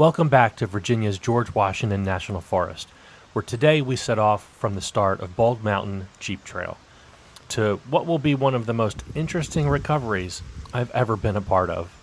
Welcome back to Virginia's George Washington National Forest, where today we set off from the start of Bald Mountain Jeep Trail to what will be one of the most interesting recoveries I've ever been a part of.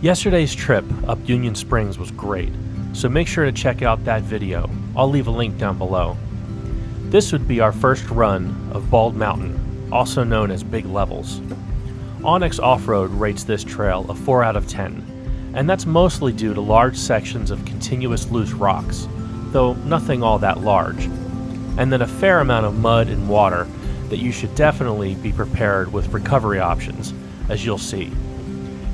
Yesterday's trip up Union Springs was great, so make sure to check out that video. I'll leave a link down below. This would be our first run of Bald Mountain, also known as Big Levels. Onyx Off-Road rates this trail a 4 out of 10, and that's mostly due to large sections of continuous loose rocks, though nothing all that large, and then a fair amount of mud and water that you should definitely be prepared with recovery options, as you'll see.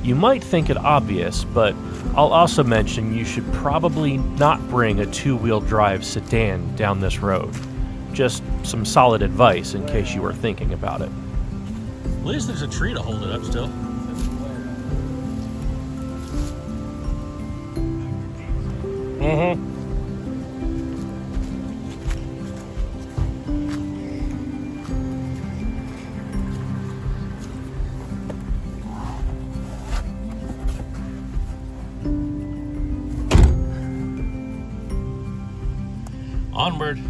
You might think it obvious, but I'll also mention you should probably not bring a two-wheel drive sedan down this road. Just some solid advice in case you were thinking about it. At least there's a tree to hold it up still. Onward.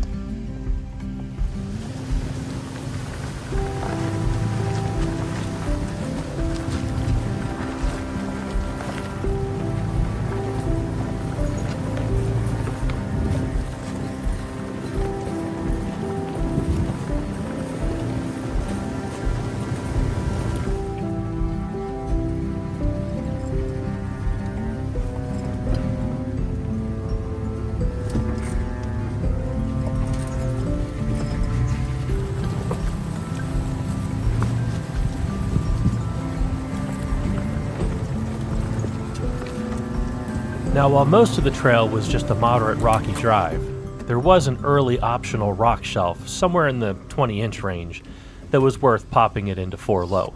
Now, while most of the trail was just a moderate rocky drive, there was an early optional rock shelf somewhere in the 20-inch range that was worth popping it into 4 low.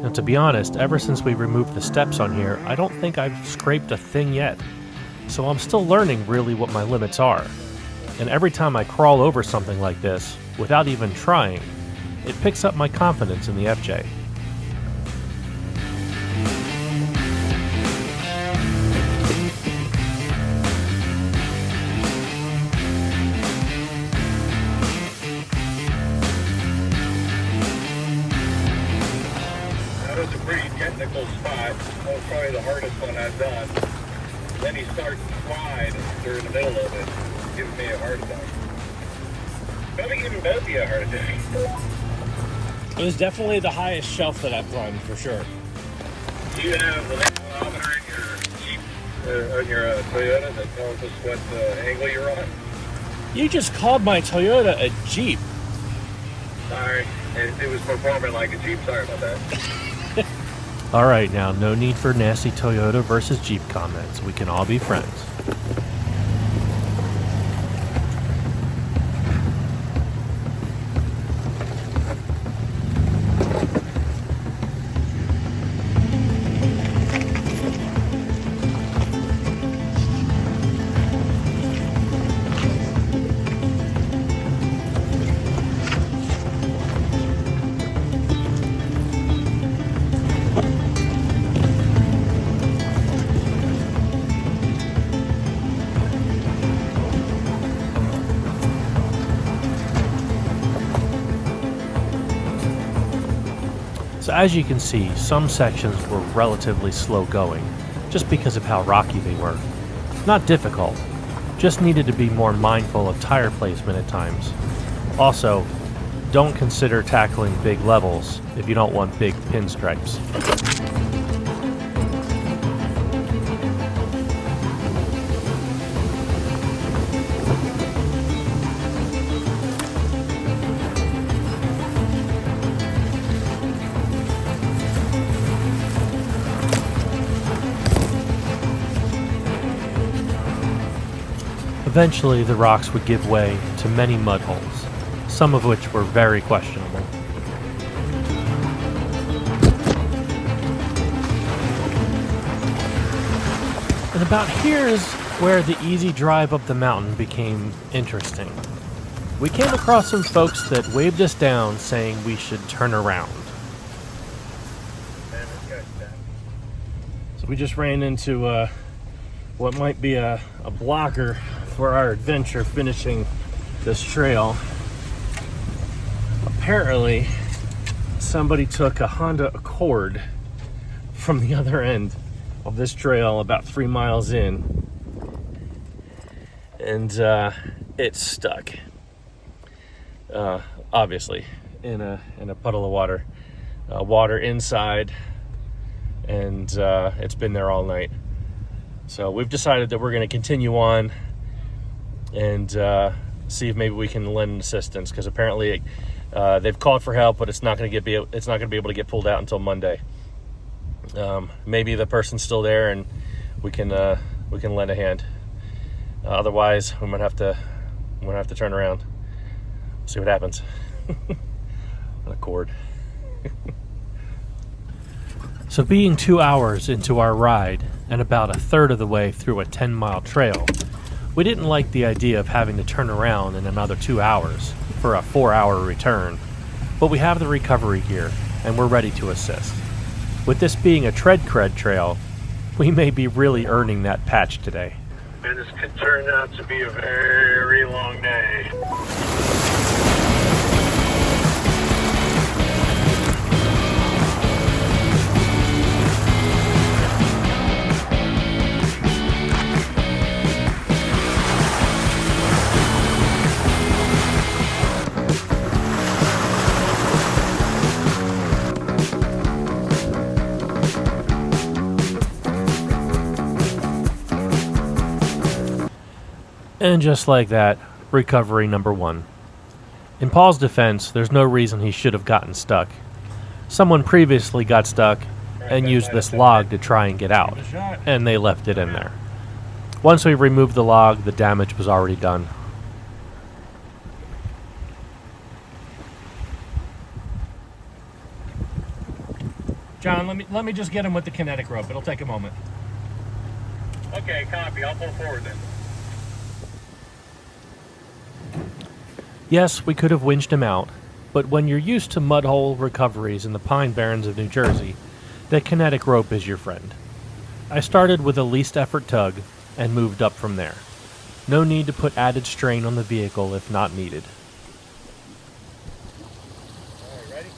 Now, to be honest, ever since we removed the steps on here, I don't think I've scraped a thing yet. So I'm still learning really what my limits are. And every time I crawl over something like this, without even trying, it picks up my confidence in the FJ. That was a pretty technical spot. That was probably the hardest one I've done. Then he starts wide during the middle of it, giving me a heart attack. Probably even does be a heart attack. It was definitely the highest shelf that I've climbed, for sure. Do you have the magnetometer in your Jeep, on your Toyota that tells us what angle you're on? You just called my Toyota a Jeep. Sorry, it was performing like a Jeep. Sorry about that. Alright, now no need for nasty Toyota versus Jeep comments. We can all be friends. So as you can see, some sections were relatively slow going, just because of how rocky they were. Not difficult, just needed to be more mindful of tire placement at times. Also, don't consider tackling big levels if you don't want big pinstripes. Eventually, the rocks would give way to many mud holes, some of which were very questionable. And about here is where the easy drive up the mountain became interesting. We came across some folks that waved us down saying we should turn around. So we just ran into what might be a blocker for our adventure finishing this trail. Apparently, somebody took a Honda Accord from the other end of this trail about 3 miles in, and it's stuck. Obviously, in a puddle of water, water inside, and it's been there all night. So we've decided that we're going to continue on and see if maybe we can lend assistance, because apparently they've called for help, but it's not going to be able to get pulled out until Monday. Maybe the person's still there and we can lend a hand. Otherwise, I'm gonna have to turn around. See what happens. On a cord. So being 2 hours into our ride and about a third of the way through a 10-mile trail, we didn't like the idea of having to turn around in another 2 hours for a 4-hour return, but we have the recovery gear and we're ready to assist. With this being a tread cred trail, we may be really earning that patch today. And this could turn out to be a very long day. And just like that, recovery number 1. In Paul's defense, there's no reason he should have gotten stuck. Someone previously got stuck and used this log to try and get out, and they left it in there. Once we removed the log, the damage was already done. John, let me just get him with the kinetic rope. It'll take a moment. Okay, copy. I'll pull forward then. Yes, we could have winched him out, but when you're used to mud hole recoveries in the Pine Barrens of New Jersey, the kinetic rope is your friend. I started with a least effort tug and moved up from there. No need to put added strain on the vehicle if not needed. All right, ready?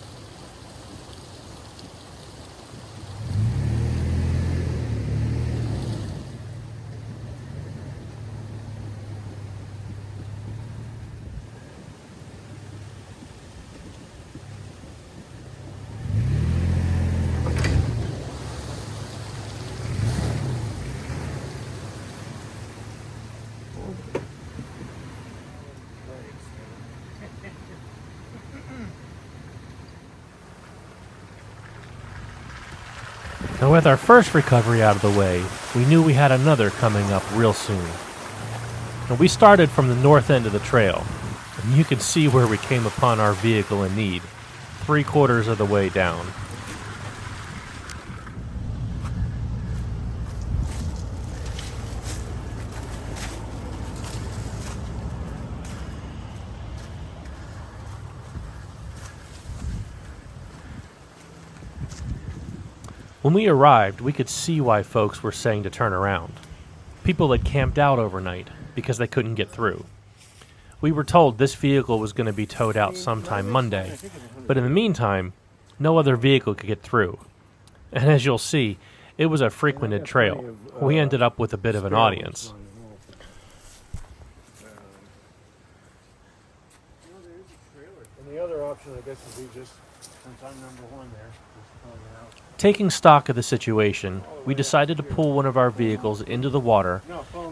And with our first recovery out of the way, we knew we had another coming up real soon. And we started from the north end of the trail, and you can see where we came upon our vehicle in need, 3/4 of the way down. When we arrived, we could see why folks were saying to turn around. People had camped out overnight because they couldn't get through. We were told this vehicle was going to be towed out sometime Monday, but in the meantime, no other vehicle could get through. And as you'll see, it was a frequented trail. We ended up with a bit of an audience. And the other option, I guess, would be just, since I'm number one there, just pulling it out. Taking stock of the situation, we decided to pull one of our vehicles into the water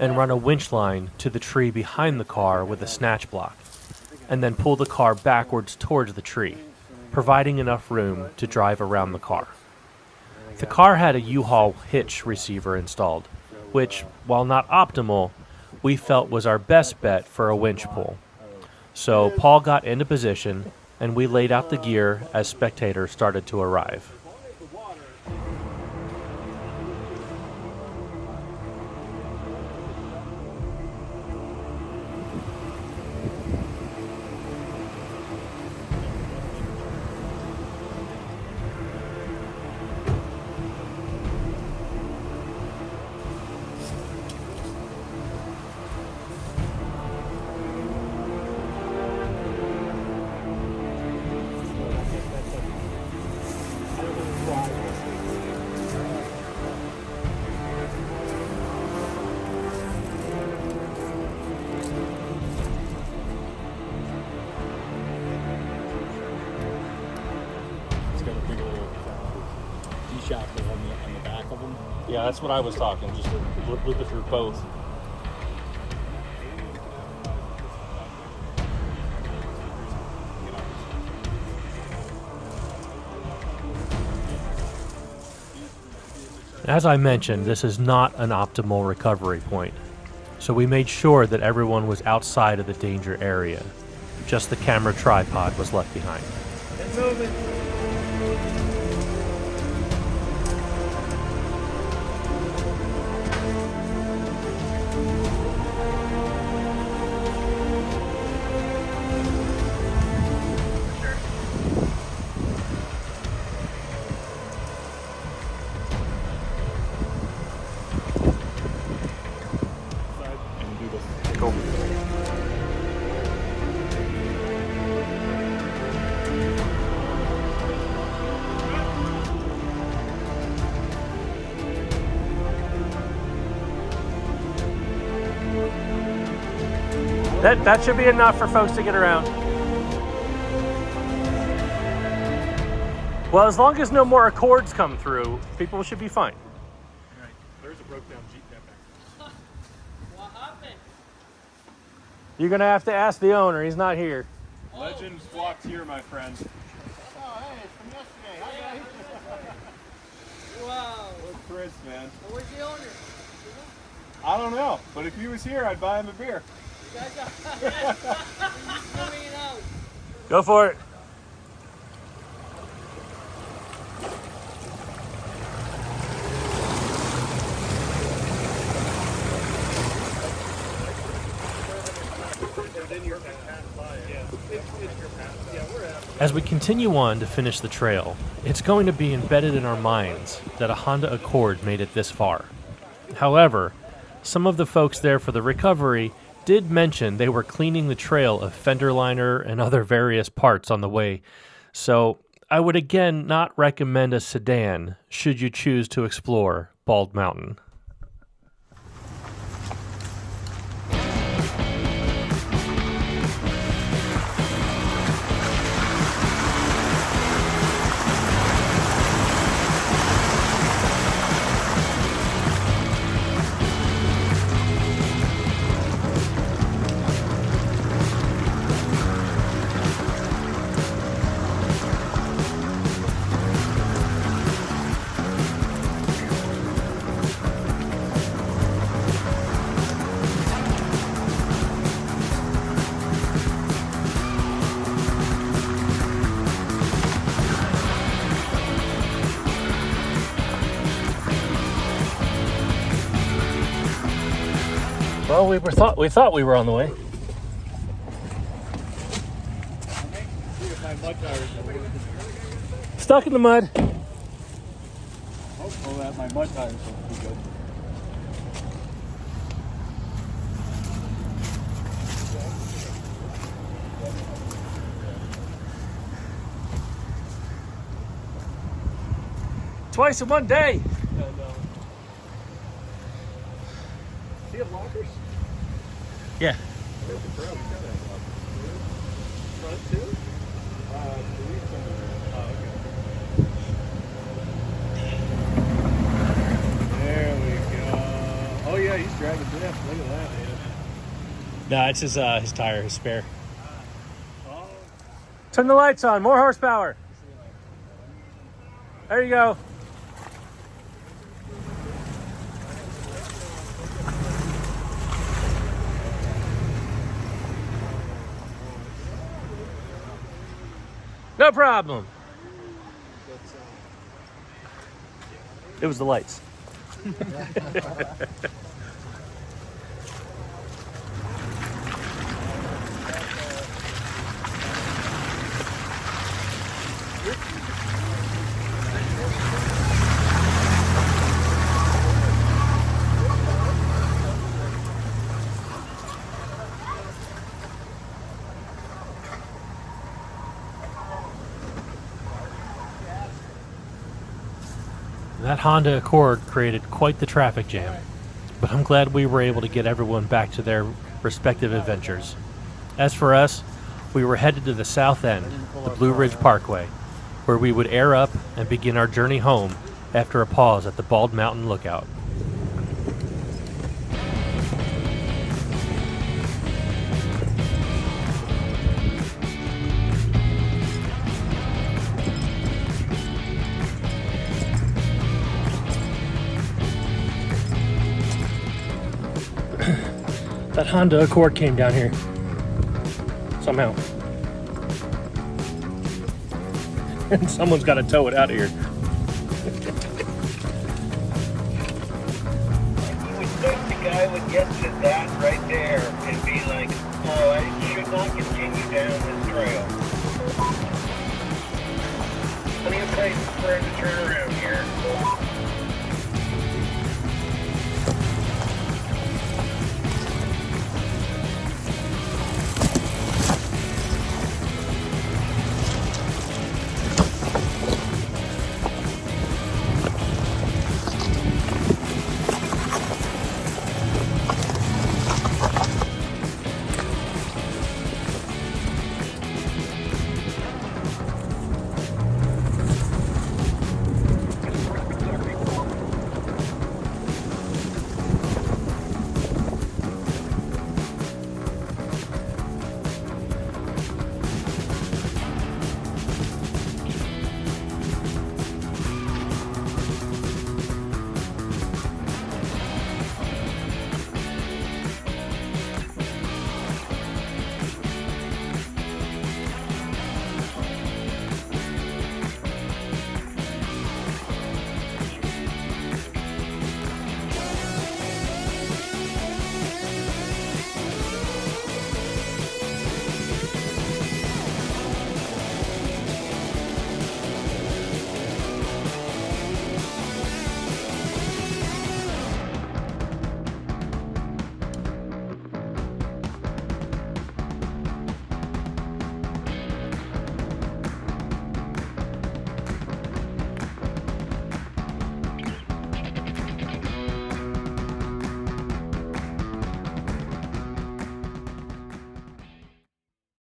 and run a winch line to the tree behind the car with a snatch block, and then pull the car backwards towards the tree, providing enough room to drive around the car. The car had a U-Haul hitch receiver installed, which, while not optimal, we felt was our best bet for a winch pull. So Paul got into position, and we laid out the gear as spectators started to arrive. Shackle on the back of them. Yeah, that's what I was talking, just loop it through both. As I mentioned, this is not an optimal recovery point, so we made sure that everyone was outside of the danger area. Just the camera tripod was left behind. Get moving. That should be enough for folks to get around. Well, as long as no more Accords come through, people should be fine. Right. There's a broke down Jeep down there. What happened? You're gonna have to ask the owner. He's not here. Legends walked here, my friend. Oh, hey, it's from yesterday. Hi, guys. Wow. Where's Chris, man? Where's the owner? I don't know, but if he was here, I'd buy him a beer. You guys are coming out. Go for it. As we continue on to finish the trail, it's going to be embedded in our minds that a Honda Accord made it this far. However, some of the folks there for the recovery did mention they were cleaning the trail of fender liner and other various parts on the way, so I would again not recommend a sedan should you choose to explore Bald Mountain. Well, we thought we were on the way. See if my mud tires will work. Stuck in the mud. Hopefully that my mud tires will be good. Twice in one day. Do you have lockers? Yeah. Front too? There we go. Oh yeah, he's dragging diff. Look at that. No, it's his tire, his spare. Oh, Turn the lights on. More horsepower. There you go. No problem. It was the lights. That Honda Accord created quite the traffic jam, but I'm glad we were able to get everyone back to their respective adventures. As for us, we were headed to the south end, the Blue Ridge Parkway, where we would air up and begin our journey home after a pause at the Bald Mountain Lookout. That Honda Accord came down here. Somehow. And someone's got to tow it out of here. You would think the guy would get to that